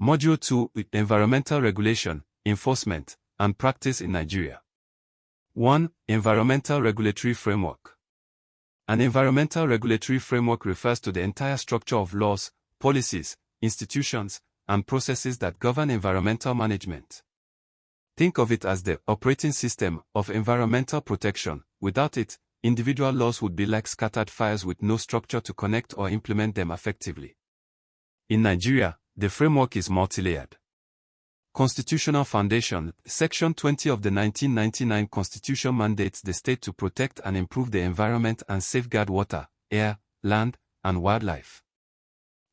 Module 2, Environmental Regulation, Enforcement, and Practice in Nigeria. 1. Environmental Regulatory Framework. An environmental regulatory framework refers to the entire structure of laws, policies, institutions, and processes that govern environmental management. Think of it as the operating system of environmental protection. Without it, individual laws would be like scattered files with no structure to connect or implement them effectively. In Nigeria, the framework is multi-layered. Constitutional Foundation. Section 20 of the 1999 Constitution mandates the state to protect and improve the environment and safeguard water, air, land, and wildlife.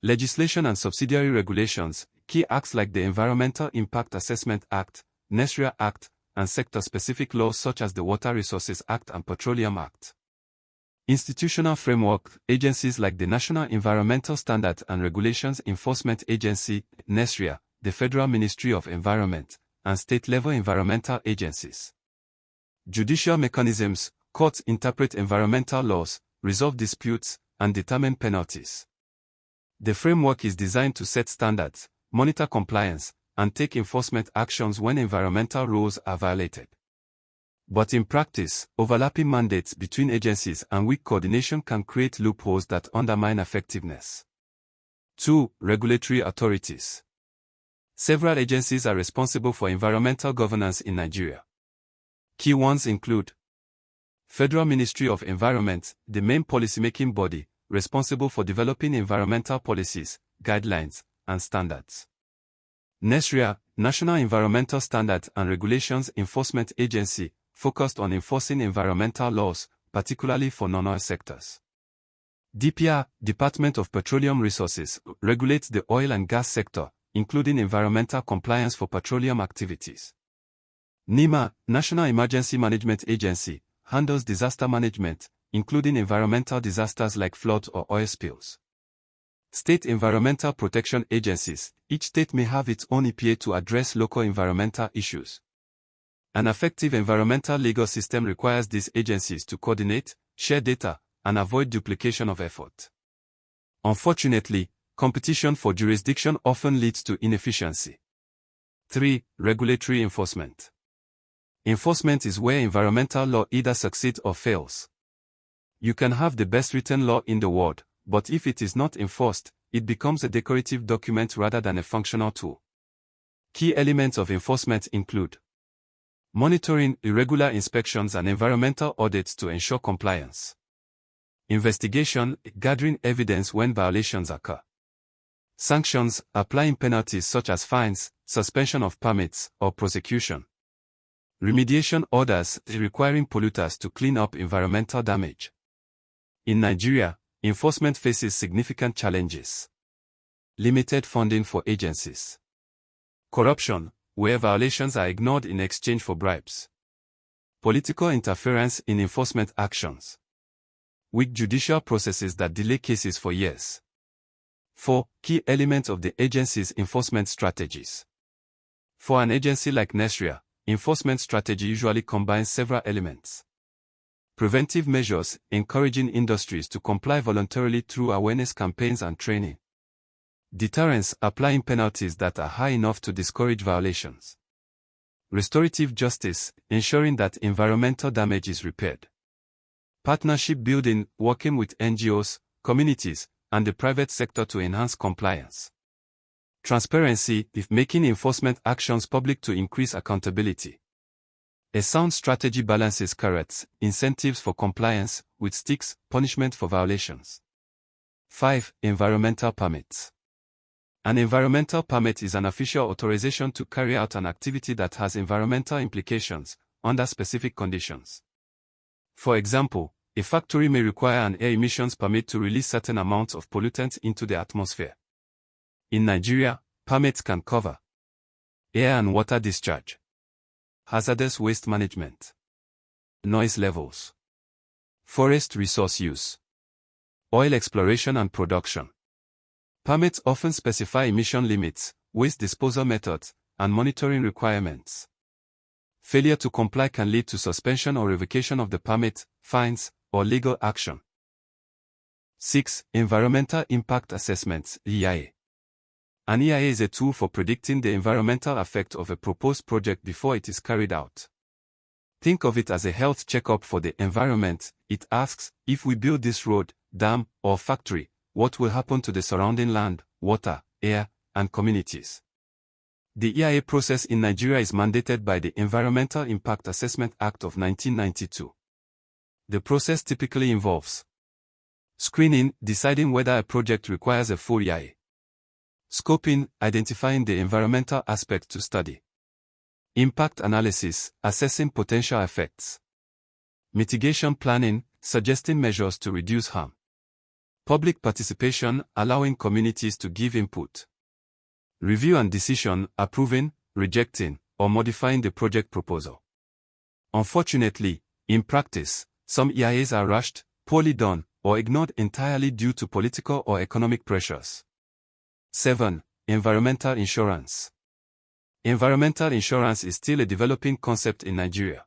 Legislation and subsidiary regulations. Key acts like the Environmental Impact Assessment Act, NESRIA Act, and sector-specific laws such as the Water Resources Act and Petroleum Act. Institutional framework. Agencies like the National Environmental Standard and Regulations Enforcement Agency, NESRIA, the Federal Ministry of Environment, and state-level environmental agencies. Judicial mechanisms. Courts interpret environmental laws, resolve disputes, and determine penalties. The framework is designed to set standards, monitor compliance, and take enforcement actions when environmental rules are violated. But in practice, overlapping mandates between agencies and weak coordination can create loopholes that undermine effectiveness. 2. Regulatory authorities. Several agencies are responsible for environmental governance in Nigeria. Key ones include Federal Ministry of Environment, the main policymaking body, responsible for developing environmental policies, guidelines, and standards. NESRIA, National Environmental Standard and Regulations Enforcement Agency, focused on enforcing environmental laws, particularly for non-oil sectors. DPR, Department of Petroleum Resources, regulates the oil and gas sector, including environmental compliance for petroleum activities. NEMA, National Emergency Management Agency, handles disaster management, including environmental disasters like flood or oil spills. State environmental protection agencies. Each state may have its own EPA to address local environmental issues. An effective environmental legal system requires these agencies to coordinate, share data, and avoid duplication of effort. Unfortunately, competition for jurisdiction often leads to inefficiency. 3. Regulatory enforcement. Enforcement is where environmental law either succeeds or fails. You can have the best written law in the world, but if it is not enforced, it becomes a decorative document rather than a functional tool. Key elements of enforcement include monitoring, irregular inspections and environmental audits to ensure compliance. Investigation, gathering evidence when violations occur. Sanctions, applying penalties such as fines, suspension of permits, or prosecution. Remediation orders, requiring polluters to clean up environmental damage. In Nigeria, enforcement faces significant challenges. Limited funding for agencies. Corruption, where violations are ignored in exchange for bribes. Political interference in enforcement actions. Weak judicial processes that delay cases for years. 4. Key elements of the agency's enforcement strategies. For an agency like NESRIA, enforcement strategy usually combines several elements. Preventive measures, encouraging industries to comply voluntarily through awareness campaigns and training. Deterrence, applying penalties that are high enough to discourage violations. Restorative justice, ensuring that environmental damage is repaired. Partnership building, working with NGOs, communities, and the private sector to enhance compliance. Transparency, making enforcement actions public to increase accountability. A sound strategy balances carrots, incentives for compliance, with sticks, punishment for violations. 5. Environmental permits. An environmental permit is an official authorization to carry out an activity that has environmental implications, under specific conditions. For example, a factory may require an air emissions permit to release certain amounts of pollutants into the atmosphere. In Nigeria, permits can cover air and water discharge, hazardous waste management, noise levels, forest resource use, oil exploration and production. Permits often specify emission limits, waste disposal methods, and monitoring requirements. Failure to comply can lead to suspension or revocation of the permit, fines, or legal action. 6. Environmental Impact Assessments, EIA. An EIA is a tool for predicting the environmental effect of a proposed project before it is carried out. Think of it as a health checkup for the environment. It asks, if we build this road, dam, or factory, what will happen to the surrounding land, water, air, and communities? The EIA process in Nigeria is mandated by the Environmental Impact Assessment Act of 1992. The process typically involves screening, deciding whether a project requires a full EIA. Scoping, identifying the environmental aspects to study. Impact analysis, assessing potential effects. Mitigation planning, suggesting measures to reduce harm. Public participation, allowing communities to give input. Review and decision, approving, rejecting, or modifying the project proposal. Unfortunately, in practice, some EIAs are rushed, poorly done, or ignored entirely due to political or economic pressures. 7. Environmental insurance. Environmental insurance is still a developing concept in Nigeria.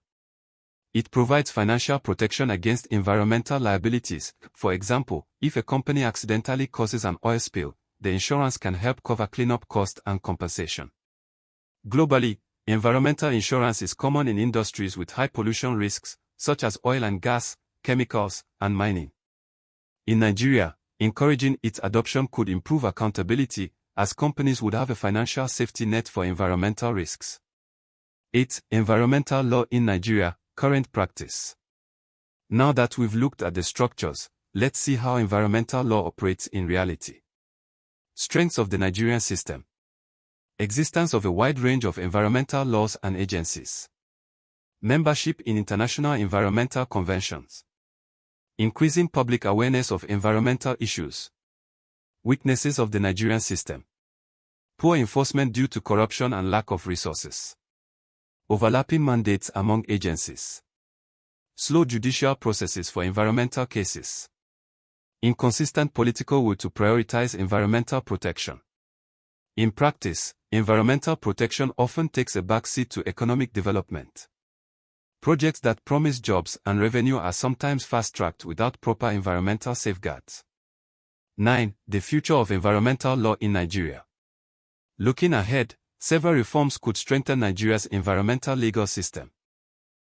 It provides financial protection against environmental liabilities. For example, if a company accidentally causes an oil spill, the insurance can help cover cleanup costs and compensation. Globally, environmental insurance is common in industries with high pollution risks, such as oil and gas, chemicals, and mining. In Nigeria, encouraging its adoption could improve accountability, as companies would have a financial safety net for environmental risks. 8. Environmental law in Nigeria, current practice. Now that we've looked at the structures, let's see how environmental law operates in reality. Strengths of the Nigerian system. Existence of a wide range of environmental laws and agencies. Membership in international environmental conventions. Increasing public awareness of environmental issues. Weaknesses of the Nigerian system. Poor enforcement due to corruption and lack of resources. Overlapping mandates among agencies. Slow judicial processes for environmental cases. Inconsistent political will to prioritize environmental protection. In practice, environmental protection often takes a backseat to economic development. Projects that promise jobs and revenue are sometimes fast-tracked without proper environmental safeguards. 9. The future of environmental law in Nigeria. Looking ahead, several reforms could strengthen Nigeria's environmental legal system.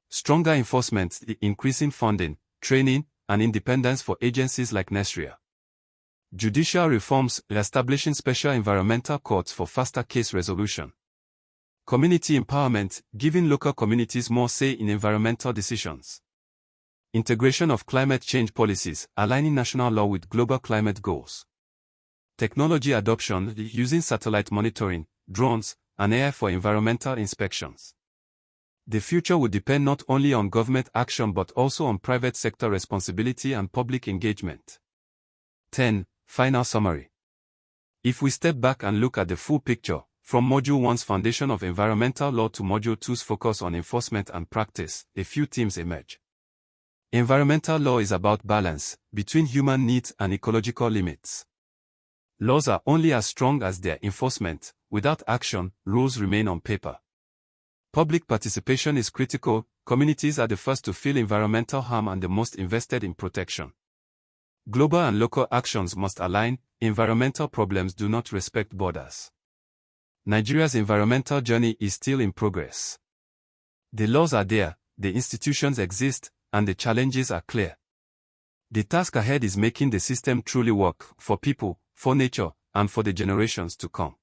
Stronger enforcement, increasing funding, training, and independence for agencies like NESRIA. Judicial reforms, establishing special environmental courts for faster case resolution. Community empowerment, giving local communities more say in environmental decisions. Integration of climate change policies, aligning national law with global climate goals. Technology adoption, using satellite monitoring, drones, and AI for environmental inspections. The future will depend not only on government action but also on private sector responsibility and public engagement. 10. Final summary. If we step back and look at the full picture, from Module 1's foundation of environmental law to Module 2's focus on enforcement and practice, a few themes emerge. Environmental law is about balance between human needs and ecological limits. Laws are only as strong as their enforcement. Without action, rules remain on paper. Public participation is critical. Communities are the first to feel environmental harm and the most invested in protection. Global and local actions must align. Environmental problems do not respect borders. Nigeria's environmental journey is still in progress. The laws are there, the institutions exist, and the challenges are clear. The task ahead is making the system truly work for people, for nature, and for the generations to come.